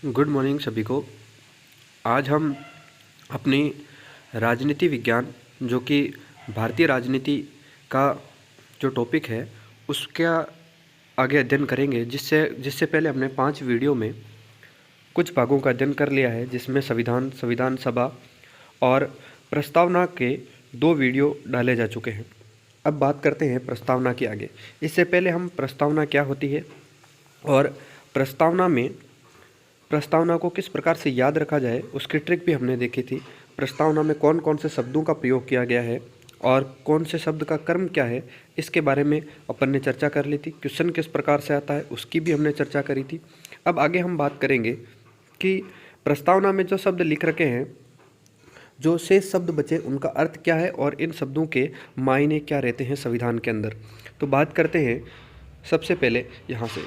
Good morning सभी को। आज हम अपनी राजनीति विज्ञान जो कि भारतीय राजनीति का जो टॉपिक है उसका आगे अध्ययन करेंगे, जिससे जिससे पहले हमने 5 वीडियो में कुछ भागों का अध्ययन कर लिया है, जिसमें संविधान सभा और प्रस्तावना के 2 वीडियो डाले जा चुके हैं। अब बात करते हैं प्रस्तावना के आगे। इससे पहले हम प्रस्तावना क्या होती है और प्रस्तावना को किस प्रकार से याद रखा जाए उसकी ट्रिक भी हमने देखी थी। प्रस्तावना में कौन कौन से शब्दों का प्रयोग किया गया है और कौन से शब्द का कर्म क्या है, इसके बारे में अपन ने चर्चा कर ली थी। क्वेश्चन किस प्रकार से आता है उसकी भी हमने चर्चा करी थी। अब आगे हम बात करेंगे कि प्रस्तावना में जो शब्द लिख रखे हैं, जो शेष शब्द बचे, उनका अर्थ क्या है और इन शब्दों के मायने क्या रहते हैं संविधान के अंदर। तो बात करते हैं सबसे पहले यहाँ से,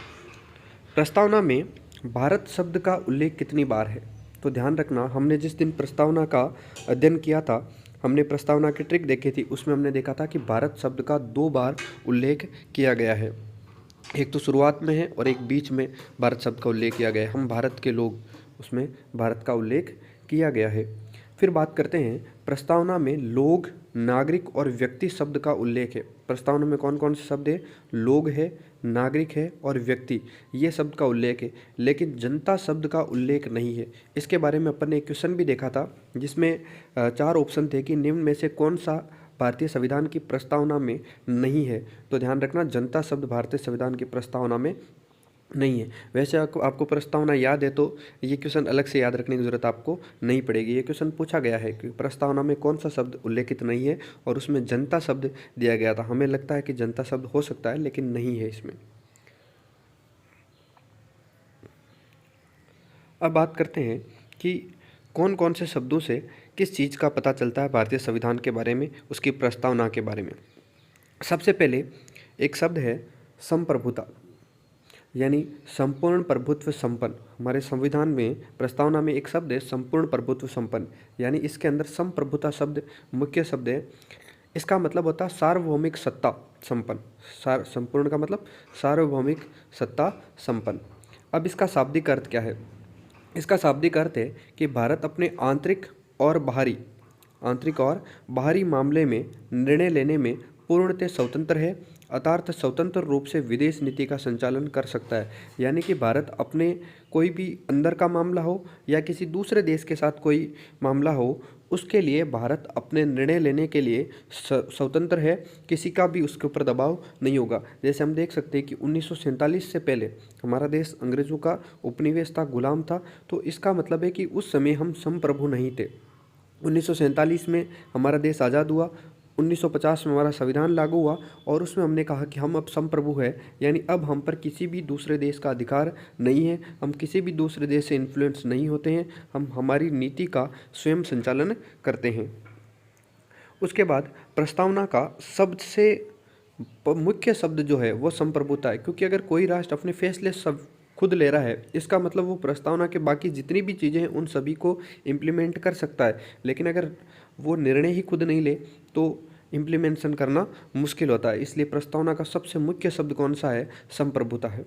प्रस्तावना में भारत शब्द का उल्लेख कितनी बार है। तो ध्यान रखना, हमने जिस दिन प्रस्तावना का अध्ययन किया था, हमने प्रस्तावना की ट्रिक देखी थी, उसमें हमने देखा था कि भारत शब्द का 2 बार उल्लेख किया गया है। एक तो शुरुआत में है और एक बीच में भारत शब्द का उल्लेख किया गया है। हम भारत के लोग, उसमें भारत का उल्लेख किया गया है। फिर बात करते हैं प्रस्तावना में लोग, नागरिक और व्यक्ति शब्द का उल्लेख है। प्रस्तावना में कौन कौन से शब्द है? लोग है, नागरिक है और व्यक्ति, ये शब्द का उल्लेख है, लेकिन जनता शब्द का उल्लेख नहीं है। इसके बारे में अपन ने एक क्वेश्चन भी देखा था, जिसमें 4 ऑप्शन थे कि निम्न में से कौन सा भारतीय संविधान की प्रस्तावना में नहीं है। तो ध्यान रखना, जनता शब्द भारतीय संविधान की प्रस्तावना में नहीं है। वैसे आपको प्रस्तावना याद है तो ये क्वेश्चन अलग से याद रखने की ज़रूरत आपको नहीं पड़ेगी। ये क्वेश्चन पूछा गया है कि प्रस्तावना में कौन सा शब्द उल्लेखित नहीं है और उसमें जनता शब्द दिया गया था। हमें लगता है कि जनता शब्द हो सकता है, लेकिन नहीं है इसमें। अब बात करते हैं कि कौन कौन से शब्दों से किस चीज़ का पता चलता है भारतीय संविधान के बारे में, उसकी प्रस्तावना के बारे में। सबसे पहले एक शब्द है संप्रभुता, यानी संपूर्ण प्रभुत्व संपन्न। हमारे संविधान में प्रस्तावना में एक शब्द है संपूर्ण प्रभुत्व संपन्न, यानी इसके अंदर संप्रभुता शब्द मुख्य शब्द है। इसका मतलब होता है सार्वभौमिक सत्ता संपन्न। संपूर्ण का मतलब सार्वभौमिक सत्ता संपन्न। अब इसका शाब्दिक अर्थ क्या है? इसका शाब्दिक अर्थ है कि भारत अपने आंतरिक और बाहरी मामले में निर्णय लेने में पूर्णतः स्वतंत्र है, अर्थात स्वतंत्र रूप से विदेश नीति का संचालन कर सकता है। यानी कि भारत अपने कोई भी अंदर का मामला हो या किसी दूसरे देश के साथ कोई मामला हो, उसके लिए भारत अपने निर्णय लेने के लिए स्वतंत्र है, किसी का भी उसके ऊपर दबाव नहीं होगा। जैसे हम देख सकते हैं कि 1947 से पहले हमारा देश अंग्रेज़ों का उपनिवेश था, गुलाम था। तो इसका मतलब है कि उस समय हम संप्रभु नहीं थे। 1947 में हमारा देश आज़ाद हुआ, 1950 में हमारा संविधान लागू हुआ और उसमें हमने कहा कि हम अब संप्रभु हैं, यानी अब हम पर किसी भी दूसरे देश का अधिकार नहीं है, हम किसी भी दूसरे देश से इन्फ्लुएंस नहीं होते हैं, हम हमारी नीति का स्वयं संचालन करते हैं। उसके बाद प्रस्तावना का सबसे मुख्य शब्द जो है वो संप्रभुता है, क्योंकि अगर कोई राष्ट्र अपने फैसले सब खुद ले रहा है, इसका मतलब वो प्रस्तावना के बाकी जितनी भी चीज़ें हैं उन सभी को इम्प्लीमेंट कर सकता है। लेकिन अगर वो निर्णय ही खुद नहीं ले तो इम्प्लीमेंटेशन करना मुश्किल होता है। इसलिए प्रस्तावना का सबसे मुख्य शब्द कौन सा है? संप्रभुता है।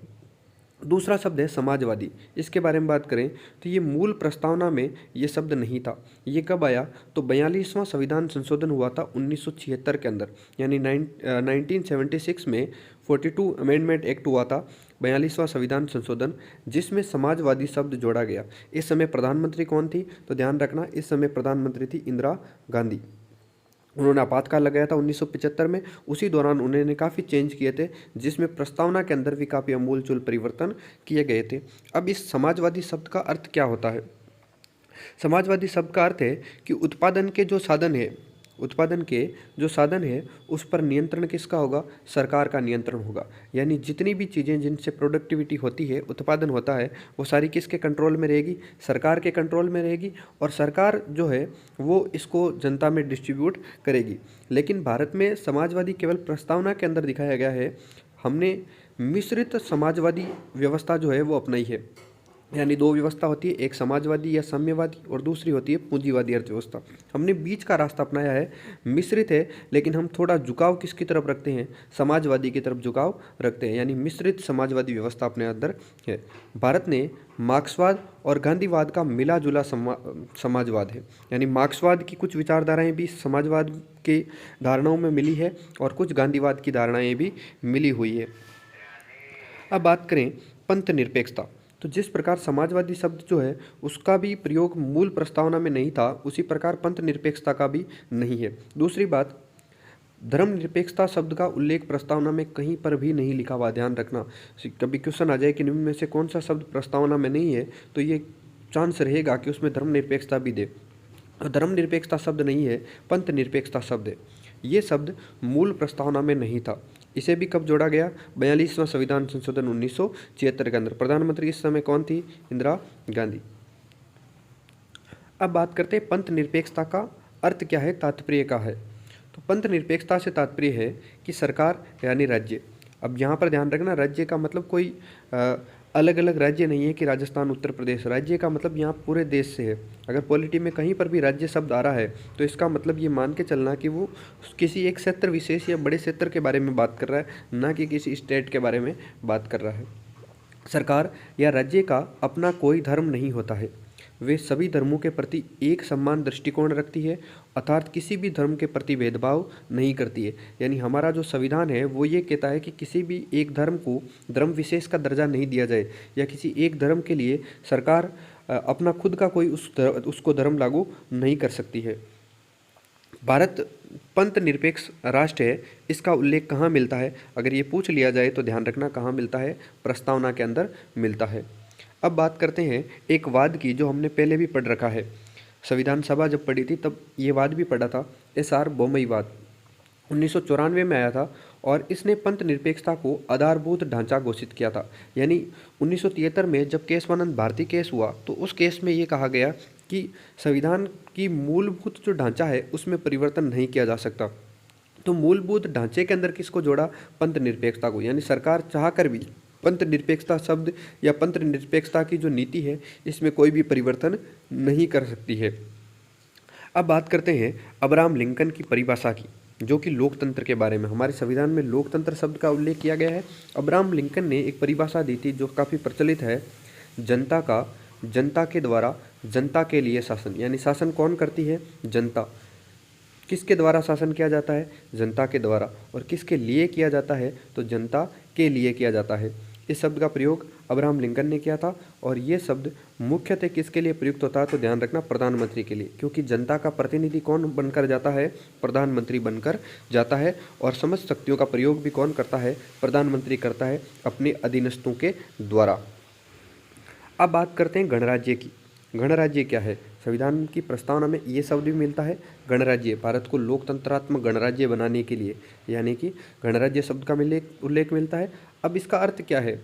दूसरा शब्द है समाजवादी। इसके बारे में बात करें तो ये मूल प्रस्तावना में ये शब्द नहीं था। ये कब आया? तो 42वां संविधान संशोधन हुआ था 1976 के अंदर, यानी 1976 में 42 अमेंडमेंट एक्ट हुआ था, 42वां संविधान संशोधन, जिसमें समाजवादी शब्द जोड़ा गया। इस समय प्रधानमंत्री कौन थी? तो ध्यान रखना, इस समय प्रधानमंत्री थी इंदिरा गांधी। उन्होंने आपातकाल लगाया था 1975 में। उसी दौरान उन्होंने काफ़ी चेंज किए थे, जिसमें प्रस्तावना के अंदर भी काफ़ी आमूलचूल परिवर्तन किए गए थे। अब इस समाजवादी शब्द का अर्थ क्या होता है? समाजवादी शब्द का अर्थ है कि उत्पादन के जो साधन है उस पर नियंत्रण किसका होगा? सरकार का नियंत्रण होगा। यानी जितनी भी चीज़ें जिनसे प्रोडक्टिविटी होती है, उत्पादन होता है, वो सारी किसके कंट्रोल में रहेगी? सरकार के कंट्रोल में रहेगी, और सरकार जो है वो इसको जनता में डिस्ट्रीब्यूट करेगी। लेकिन भारत में समाजवादी केवल प्रस्तावना के अंदर दिखाया गया है। हमने मिश्रित समाजवादी व्यवस्था जो है वो अपनाई है। यानी दो व्यवस्था होती है, एक समाजवादी या साम्यवादी और दूसरी होती है पूंजीवादी अर्थव्यवस्था। हमने बीच का रास्ता अपनाया है, मिश्रित है, लेकिन हम थोड़ा झुकाव किसकी तरफ रखते हैं, समाजवादी की तरफ झुकाव रखते हैं, यानी मिश्रित समाजवादी व्यवस्था अपने अंदर है। भारत ने मार्क्सवाद और गांधीवाद का मिला जुला समाजवाद है, यानी मार्क्सवाद की कुछ विचारधाराएं भी समाजवाद के धारणाओं में मिली है और कुछ गांधीवाद की धारणाएं भी मिली हुई है। अब बात करें पंथ निरपेक्षता, तो जिस प्रकार समाजवादी शब्द जो है उसका भी प्रयोग मूल प्रस्तावना में नहीं था, उसी प्रकार पंथ निरपेक्षता का भी नहीं है। दूसरी बात, धर्मनिरपेक्षता शब्द का उल्लेख प्रस्तावना में कहीं पर भी नहीं लिखा हुआ, ध्यान रखना। कभी क्वेश्चन आ जाए कि निम्न में से कौन सा शब्द प्रस्तावना में नहीं है, तो ये चांस रहेगा कि उसमें धर्मनिरपेक्षता भी दे। धर्मनिरपेक्षता शब्द नहीं है, पंथ निरपेक्षता शब्द है। ये शब्द मूल प्रस्तावना में नहीं था। इसे भी कब जोड़ा गया, 42वां संविधान संशोधन 1976 के अंदर। प्रधानमंत्री इस समय कौन थी, इंदिरा गांधी। अब बात करते हैं पंथ निरपेक्षता का अर्थ क्या है, तात्पर्य क्या है। तो पंथ निरपेक्षता से तात्पर्य है कि सरकार यानी राज्य, अब यहाँ पर ध्यान रखना, राज्य का मतलब कोई अलग अलग राज्य नहीं है कि राजस्थान उत्तर प्रदेश, राज्य का मतलब यहाँ पूरे देश से है। अगर पॉलिटी में कहीं पर भी राज्य शब्द आ रहा है तो इसका मतलब ये मान के चलना कि वो किसी एक क्षेत्र विशेष या बड़े क्षेत्र के बारे में बात कर रहा है, ना कि किसी स्टेट के बारे में बात कर रहा है। सरकार या राज्य का अपना कोई धर्म नहीं होता है, वे सभी धर्मों के प्रति एक समान दृष्टिकोण रखती है, अर्थात किसी भी धर्म के प्रति भेदभाव नहीं करती है। यानी हमारा जो संविधान है वो ये कहता है कि किसी भी एक धर्म को धर्म विशेष का दर्जा नहीं दिया जाए, या किसी एक धर्म के लिए सरकार अपना खुद का कोई उसको धर्म लागू नहीं कर सकती है। भारत पंथ निरपेक्ष राष्ट्र है, इसका उल्लेख कहाँ मिलता है, अगर ये पूछ लिया जाए तो ध्यान रखना कहाँ मिलता है, प्रस्तावना के अंदर मिलता है। अब बात करते हैं एक वाद की, जो हमने पहले भी पढ़ रखा है, संविधान सभा जब पढ़ी थी तब ये वाद भी पढ़ा था, एस.आर. बोमई वाद 1994 में आया था, और इसने पंथ निरपेक्षता को आधारभूत ढांचा घोषित किया था। यानी 1973 में जब केशवानंद भारती केस हुआ तो उस केस में ये कहा गया कि संविधान की मूलभूत जो ढांचा है उसमें परिवर्तन नहीं किया जा सकता। तो मूलभूत ढांचे के अंदर किसको जोड़ा, पंथ निरपेक्षता को। यानी सरकार चाहकर भी पंथ निरपेक्षता शब्द या पंथ निरपेक्षता की जो नीति है इसमें कोई भी परिवर्तन नहीं कर सकती है। अब बात करते हैं अब्राहम लिंकन की परिभाषा की, जो कि लोकतंत्र के बारे में, हमारे संविधान में लोकतंत्र शब्द का उल्लेख किया गया है। अब्राहम लिंकन ने एक परिभाषा दी थी जो काफ़ी प्रचलित है, जनता का, जनता के द्वारा, जनता के लिए शासन। यानी शासन कौन करती है, जनता। किसके द्वारा शासन किया जाता है, जनता के द्वारा, और किसके लिए किया जाता है, तो जनता के लिए किया जाता है। इस शब्द का प्रयोग अब्राहम लिंकन ने किया था, और ये शब्द मुख्यतः किसके लिए प्रयुक्त होता है, तो ध्यान रखना प्रधानमंत्री के लिए, क्योंकि जनता का प्रतिनिधि कौन बनकर जाता है, प्रधानमंत्री बनकर जाता है, और समस्त शक्तियों का प्रयोग भी कौन करता है, प्रधानमंत्री करता है अपने अधीनस्थों के द्वारा। अब बात करते हैं गणराज्य की। गणराज्य क्या है, संविधान की प्रस्तावना में ये शब्द भी मिलता है, गणराज्य, भारत को लोकतंत्रात्मक गणराज्य बनाने के लिए, यानी कि गणराज्य शब्द का उल्लेख मिलता है। अब इसका अर्थ क्या है,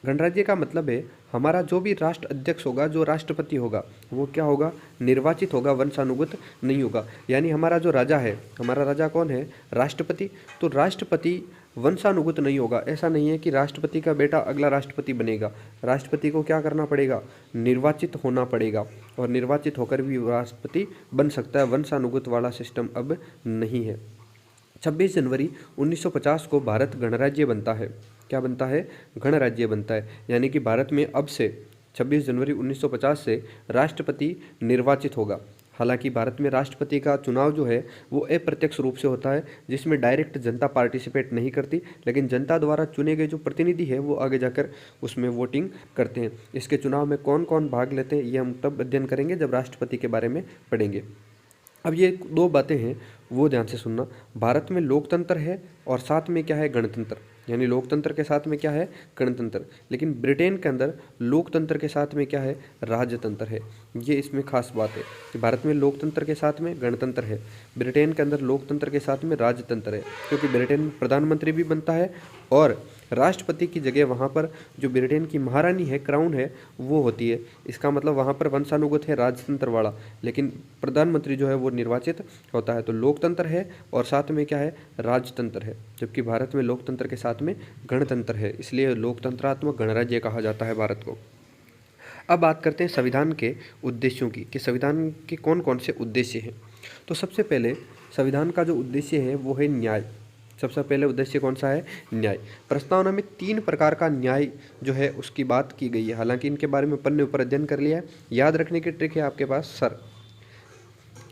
गणराज्य का मतलब है हमारा जो भी राष्ट्र अध्यक्ष होगा, जो राष्ट्रपति होगा, वो क्या होगा, निर्वाचित होगा, वंशानुगत नहीं होगा। यानी हमारा जो राजा है, हमारा राजा कौन है, राष्ट्रपति। तो राष्ट्रपति वंशानुगत नहीं होगा। ऐसा नहीं है कि राष्ट्रपति का बेटा अगला राष्ट्रपति बनेगा, राष्ट्रपति को क्या करना पड़ेगा, निर्वाचित होना पड़ेगा, और निर्वाचित होकर भी राष्ट्रपति बन सकता है। वंशानुगत वाला सिस्टम अब नहीं है। 26 जनवरी 1950 को भारत गणराज्य बनता है। क्या बनता है, गणराज्य बनता है। यानी कि भारत में अब से 26 जनवरी 1950 से राष्ट्रपति निर्वाचित होगा। हालांकि भारत में राष्ट्रपति का चुनाव जो है वो अप्रत्यक्ष रूप से होता है, जिसमें डायरेक्ट जनता पार्टिसिपेट नहीं करती, लेकिन जनता द्वारा चुने गए जो प्रतिनिधि है वो आगे जाकर उसमें वोटिंग करते हैं। इसके चुनाव में कौन कौन भाग लेते हैं ये हम तब अध्ययन करेंगे जब राष्ट्रपति के बारे में पढ़ेंगे। अब ये दो बातें हैं वो ध्यान से सुनना, भारत में लोकतंत्र है और साथ में क्या है, गणतंत्र। यानी लोकतंत्र के साथ में क्या है, गणतंत्र। लेकिन ब्रिटेन के अंदर लोकतंत्र के साथ में क्या है, राजतंत्र है। ये इसमें खास बात है कि भारत में लोकतंत्र के साथ में गणतंत्र है, ब्रिटेन के अंदर लोकतंत्र के साथ में राजतंत्र है। क्योंकि ब्रिटेन में प्रधानमंत्री भी बनता है और राष्ट्रपति की जगह वहाँ पर जो ब्रिटेन की महारानी है, क्राउन है, वो होती है। इसका मतलब वहाँ पर वंशानुगत है राजतंत्र वाला, लेकिन प्रधानमंत्री जो है वो निर्वाचित होता है। तो लोकतंत्र है और साथ में क्या है, राजतंत्र है। जबकि भारत में लोकतंत्र के साथ में गणतंत्र है, इसलिए लोकतंत्रात्मक गणराज्य कहा जाता है भारत को। अब बात करते हैं संविधान के उद्देश्यों की कि संविधान के कौन कौन से उद्देश्य हैं। तो सबसे पहले संविधान का जो उद्देश्य है वो है न्याय। सबसे पहले उद्देश्य कौन सा है? न्याय। प्रस्तावना में 3 प्रकार का न्याय जो है उसकी बात की गई है। हालांकि इनके बारे में अपन ने ऊपर अध्ययन कर लिया है। याद रखने की ट्रिक है आपके पास सर।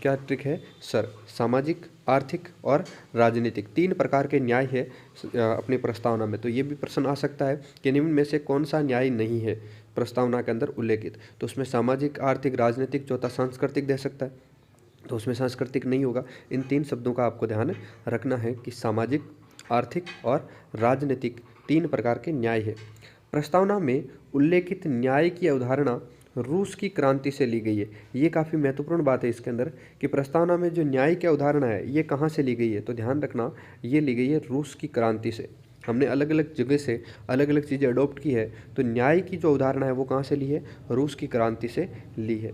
क्या ट्रिक है सर? सामाजिक, आर्थिक और राजनीतिक 3 प्रकार के न्याय है अपनी प्रस्तावना में। तो ये भी प्रश्न आ सकता है कि निम्न में से कौन सा न्याय नहीं है प्रस्तावना के अंदर उल्लेखित। तो उसमें सामाजिक, आर्थिक, राजनीतिक, चौथा सांस्कृतिक दे सकता है। तो उसमें सांस्कृतिक नहीं होगा। इन 3 शब्दों का आपको ध्यान रखना है कि सामाजिक, आर्थिक और राजनीतिक 3 प्रकार के न्याय है। प्रस्तावना में उल्लेखित न्याय की अवधारणा रूस की क्रांति से ली गई है। ये काफ़ी महत्वपूर्ण बात है इसके अंदर कि प्रस्तावना में जो न्याय की अवधारणा है ये कहाँ से ली गई है। तो ध्यान रखना, ये ली गई है रूस की क्रांति से। हमने अलग अलग जगह से अलग अलग चीज़ें अडॉप्ट की है, तो न्याय की जो अवधारणा है वो कहाँ से ली है? रूस की क्रांति से ली है।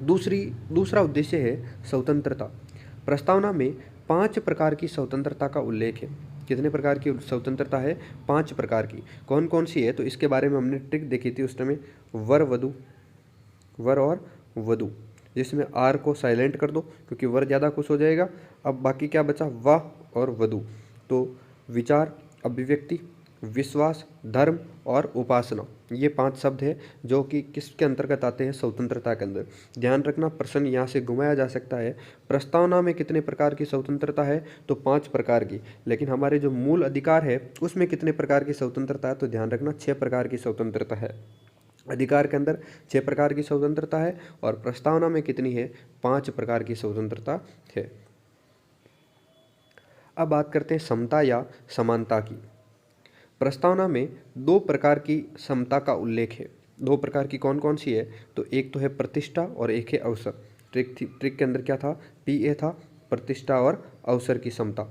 दूसरा उद्देश्य है स्वतंत्रता। प्रस्तावना में 5 प्रकार की स्वतंत्रता का उल्लेख है। कितने प्रकार की स्वतंत्रता है? 5 प्रकार की। कौन कौन सी है? तो इसके बारे में हमने ट्रिक देखी थी उस समय, वर और वधु, जिसमें आर को साइलेंट कर दो क्योंकि वर ज़्यादा खुश हो जाएगा। अब बाकी क्या बचा? वाह और वधु। तो विचार, अभिव्यक्ति, विश्वास, धर्म और उपासना, ये 5 शब्द है जो कि किसके अंतर्गत आते हैं? स्वतंत्रता के अंदर। ध्यान रखना, प्रश्न यहाँ से घुमाया जा सकता है। प्रस्तावना में कितने प्रकार की स्वतंत्रता है? तो 5 प्रकार की। लेकिन हमारे जो मूल अधिकार है उसमें कितने प्रकार की स्वतंत्रता है? तो ध्यान रखना 6 प्रकार की स्वतंत्रता है। अधिकार के अंदर 6 प्रकार की स्वतंत्रता है और प्रस्तावना में कितनी है? 5 प्रकार की स्वतंत्रता है। अब बात करते हैं समता या समानता की। प्रस्तावना में 2 प्रकार की समता का उल्लेख है। 2 प्रकार की कौन कौन सी है? तो एक तो है प्रतिष्ठा और एक है अवसर। ट्रिक के अंदर क्या था? PA था, प्रतिष्ठा और अवसर की समता।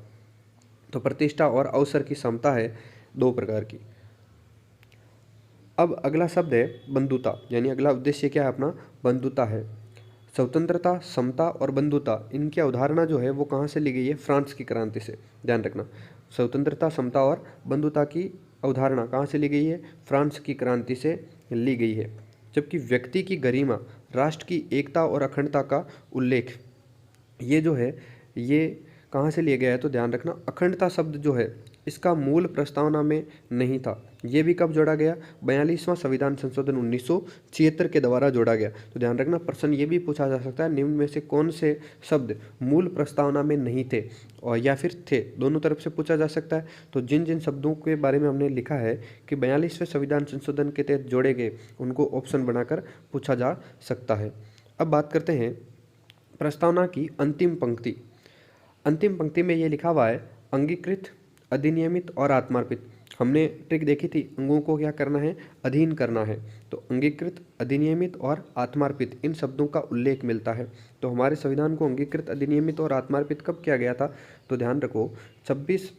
तो प्रतिष्ठा और अवसर की समता है 2 प्रकार की। अब अगला शब्द है बंधुता, यानी अगला उद्देश्य क्या है अपना? बंधुता है। स्वतंत्रता, समता और बंधुता, इनकी अवधारणा जो है वो कहाँ से ली गई है? फ्रांस की क्रांति से। ध्यान रखना, स्वतंत्रता, समता और बंधुता की अवधारणा कहाँ से ली गई है? फ्रांस की क्रांति से ली गई है। जबकि व्यक्ति की गरिमा, राष्ट्र की एकता और अखंडता का उल्लेख, ये जो है ये कहाँ से लिया गया है? तो ध्यान रखना, अखंडता शब्द जो है इसका मूल प्रस्तावना में नहीं था। ये भी कब जोड़ा गया? 42वां संविधान संशोधन 1976 के द्वारा जोड़ा गया। तो ध्यान रखना, प्रश्न ये भी पूछा जा सकता है निम्न में से कौन से शब्द मूल प्रस्तावना में नहीं थे और या फिर थे, दोनों तरफ से पूछा जा सकता है। तो जिन जिन शब्दों के बारे में हमने लिखा है कि 42वें संविधान संशोधन के तहत जोड़े गए, उनको ऑप्शन बनाकर पूछा जा सकता है। अब बात करते हैं प्रस्तावना की अंतिम पंक्ति। अंतिम पंक्ति में ये लिखा हुआ है अंगीकृत, अधिनियमित और आत्मार्पित। हमने ट्रिक देखी थी, अंगों को क्या करना है? अधीन करना है। तो अंगीकृत, अधिनियमित और आत्मार्पित, इन शब्दों का उल्लेख मिलता है। तो हमारे संविधान को अंगीकृत, अधिनियमित और आत्मार्पित कब किया गया था? तो ध्यान रखो 26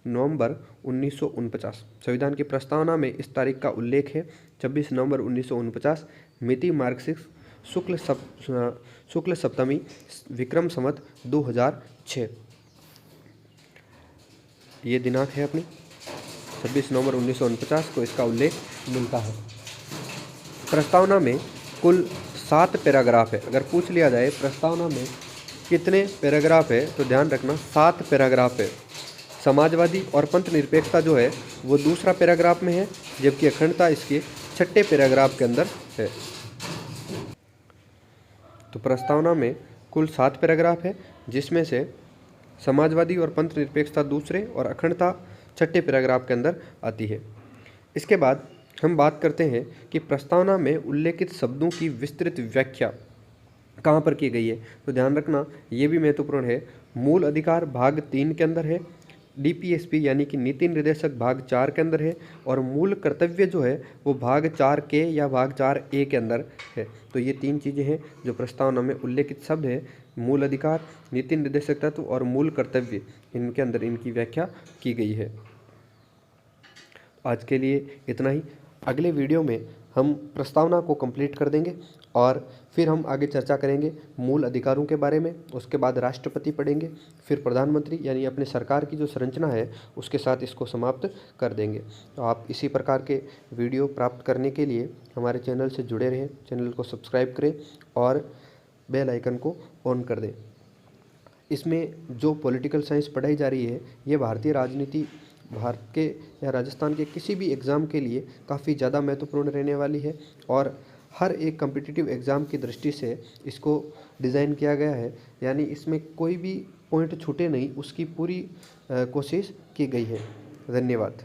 नवंबर 1949। संविधान की प्रस्तावना में इस तारीख का उल्लेख है 26 नवंबर 1949। मिति मार्क्सिस्ट शुक्ल सप्तमी, विक्रम संवत 2006। ये दिनांक है अपनी 26 नवंबर 1949 को इसका उल्लेख मिलता है। प्रस्तावना में कुल 7 पैराग्राफ है। अगर पूछ लिया जाए प्रस्तावना में कितने पैराग्राफ है, तो ध्यान रखना 7 पैराग्राफ है। समाजवादी और पंथ निरपेक्षता जो है वो दूसरा पैराग्राफ में है, जबकि अखंडता इसके 6ठे पैराग्राफ के अंदर है। तो प्रस्तावना में कुल 7 पैराग्राफ है, जिसमें से समाजवादी और पंथ निरपेक्षता दूसरे और अखंडता 6ठे पैराग्राफ के अंदर आती है। इसके बाद हम बात करते हैं कि प्रस्तावना में उल्लेखित शब्दों की विस्तृत व्याख्या कहाँ पर की गई है। तो ध्यान रखना, ये भी महत्वपूर्ण है। मूल अधिकार भाग 3 के अंदर है, DPSP यानी कि नीति निर्देशक भाग 4 के अंदर है, और मूल कर्तव्य जो है वो भाग 4 के या भाग 4A के अंदर है। तो ये 3 चीज़ें हैं जो प्रस्तावना में उल्लेखित शब्द है, मूल अधिकार, नीति निर्देशक तत्व और मूल कर्तव्य, इनके अंदर इनकी व्याख्या की गई है। आज के लिए इतना ही। अगले वीडियो में हम प्रस्तावना को कंप्लीट कर देंगे और फिर हम आगे चर्चा करेंगे मूल अधिकारों के बारे में। उसके बाद राष्ट्रपति पढ़ेंगे, फिर प्रधानमंत्री यानी अपने सरकार की जो संरचना है उसके साथ इसको समाप्त कर देंगे। तो आप इसी प्रकार के वीडियो प्राप्त करने के लिए हमारे चैनल से जुड़े रहें, चैनल को सब्सक्राइब करें और बेल आइकन को ऑन कर दें। इसमें जो पॉलिटिकल साइंस पढ़ाई जा रही है ये भारतीय राजनीति, भारत के या राजस्थान के किसी भी एग्ज़ाम के लिए काफ़ी ज़्यादा महत्वपूर्ण रहने वाली है और हर एक कम्पिटिटिव एग्ज़ाम की दृष्टि से इसको डिज़ाइन किया गया है। यानी इसमें कोई भी पॉइंट छूटे नहीं, उसकी पूरी कोशिश की गई है। धन्यवाद।